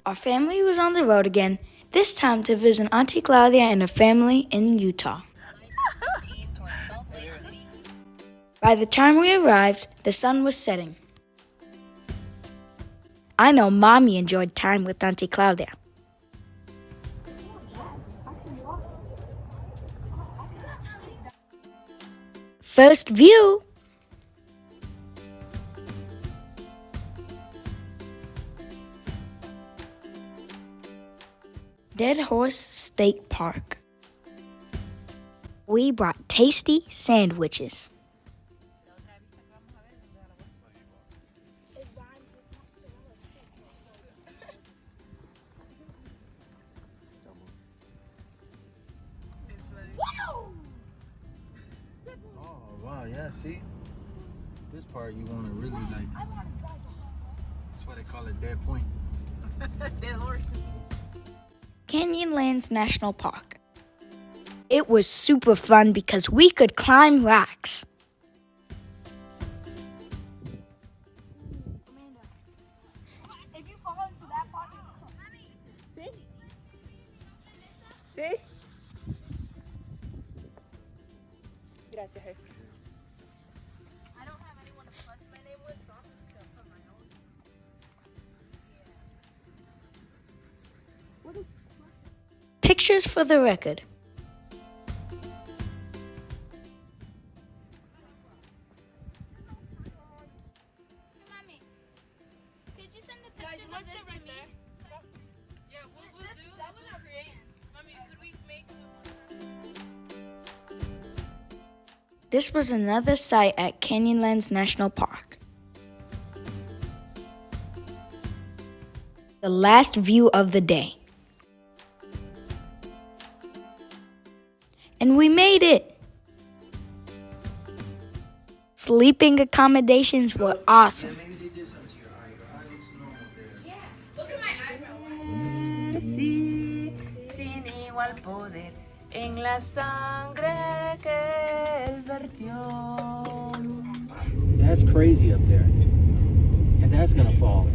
Our family was on the road again, this time to visit Auntie Claudia and her family in Utah. By the time we arrived, the sun was setting. I know Mommy enjoyed time with Auntie Claudia. First view! Dead Horse State Park. We brought tasty sandwiches. Wow, yeah, see? This part you want to really like. That's why they call it dead point. Dead horse. Canyonlands National Park. It was super fun because we could climb rocks. Amanda, if you fall into that part, see? See? Gracias, jefe. I don't have anyone to plus my name with, so I'm just gonna put my own. Pictures for the record. Mommy, could you send the pictures of this to me? Yeah, we'll do. That was our creation. Mommy, could we make This was another site at Canyonlands National Park. The last view of the day. And we made it! Sleeping accommodations were awesome. Look at my eyebrow. Sí, sin igual poder en la sangre que él vertió. That's crazy up there. And that's gonna fall.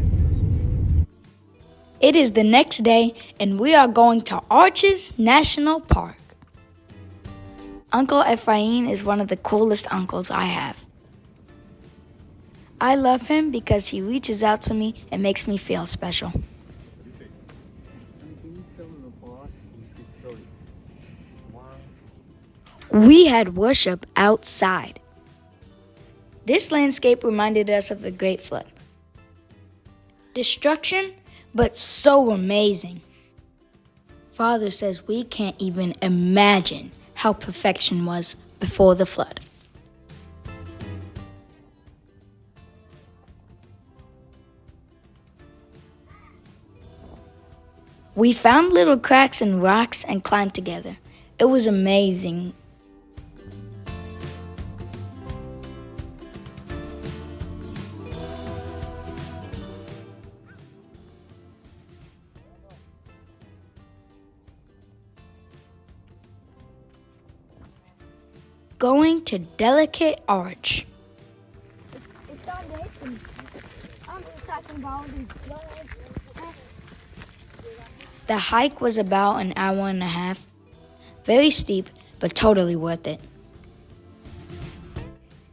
It is the next day, and we are going to Arches National Park. Uncle Efrain is one of the coolest uncles I have. I love him because he reaches out to me and makes me feel special. We had worship outside. This landscape reminded us of the Great Flood. Destruction, but so amazing. Father says we can't even imagine how perfection was before the flood. We found little cracks in rocks and climbed together. It was amazing. Going to Delicate Arch. It's starting to hit me. I'm talking about all these floods. The hike was about an hour and a half. Very steep, but totally worth it.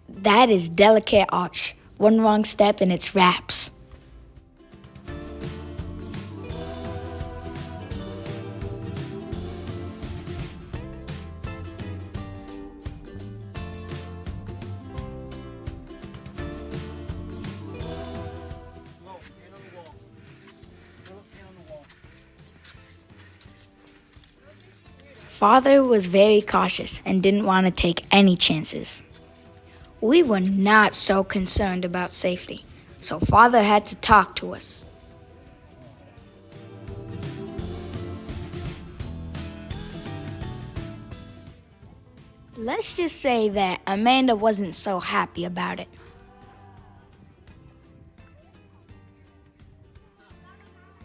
That is Delicate Arch. One wrong step and it's wraps. Father was very cautious and didn't want to take any chances. We were not so concerned about safety, so Father had to talk to us. Let's just say that Amanda wasn't so happy about it.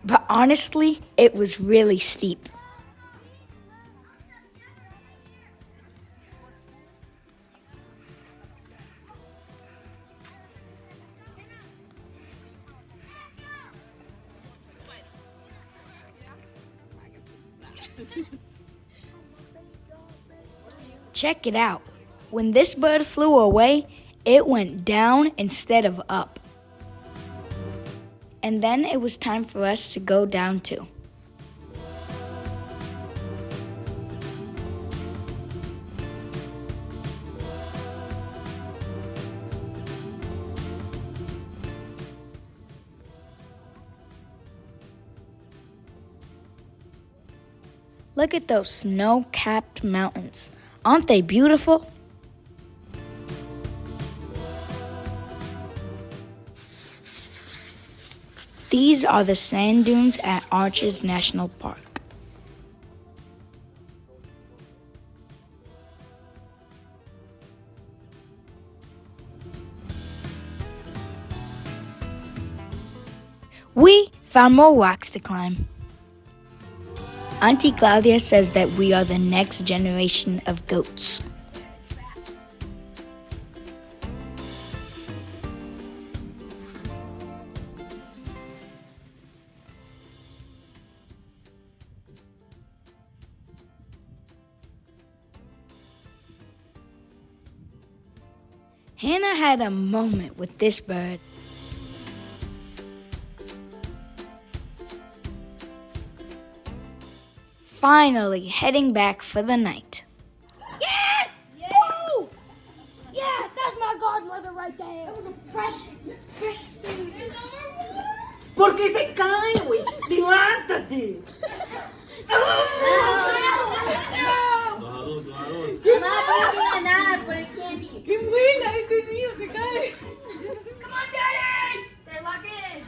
But honestly, it was really steep. Check it out. When this bird flew away, it went down instead of up. And then it was time for us to go down too. Look at those snow-capped mountains. Aren't they beautiful? These are the sand dunes at Arches National Park. We found more rocks to climb. Auntie Claudia says that we are the next generation of goats. Hannah had a moment with this bird. Finally heading back for the night. Yes! Woo! Yes, that's my godmother right there. That was a fresh suit. ¿Por qué se cae, güey? ¡Levántate! ¡Qué buena! ¡Este mío se cae! Come on, Daddy! They're locked in.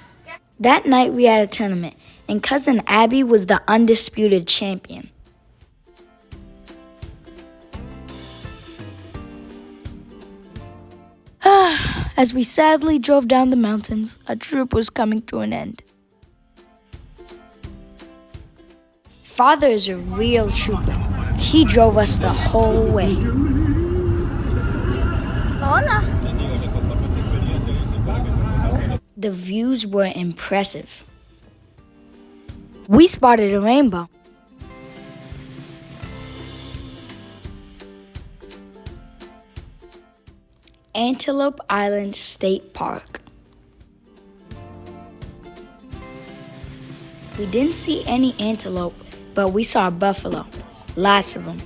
That night we had a tournament, and Cousin Abby was the undisputed champion. As we sadly drove down the mountains, our trip was coming to an end. Father is a real trooper. He drove us the whole way. Hola. The views were impressive. We spotted a rainbow. Antelope Island State Park. We didn't see any antelope, but we saw buffalo. Lots of them.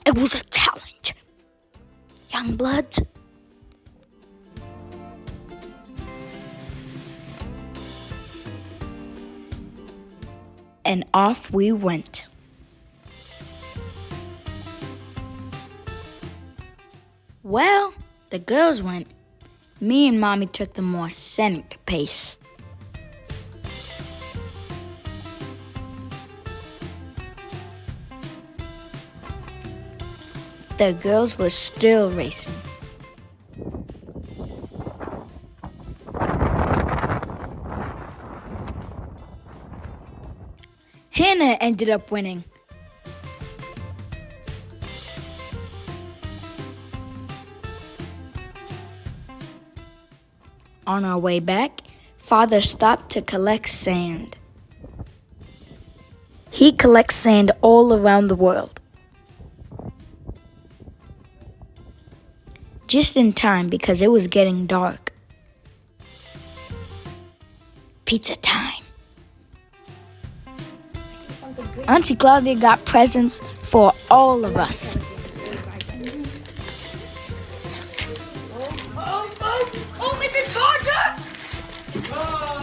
It was a challenge. Young bloods. And off we went. Well, the girls went. Me and Mommy took the more scenic pace. The girls were still racing. Hannah ended up winning. On our way back, Father stopped to collect sand. He collects sand all around the world. Just in time because it was getting dark. Pizza time. Auntie Claudia got presents for all of us. Oh, it's a charger!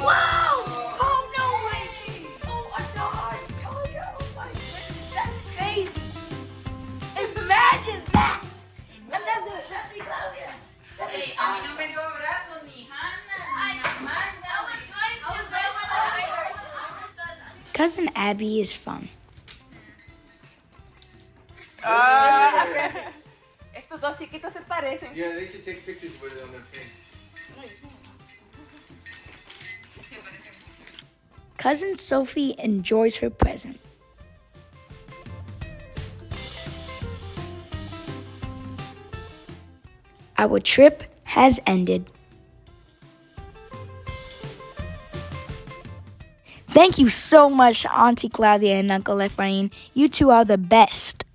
Wow! Oh, no way! Oh, a Dodge Charger! Oh my goodness, that's crazy! Imagine that! Another Auntie Claudia! That is awesome! Cousin Abby is fun. Estos dos chiquitos se parecen. Yeah, they should take pictures with it on their face. Cousin Sophie enjoys her present. Our trip has ended. Thank you so much, Auntie Claudia and Uncle Efrain. You two are the best.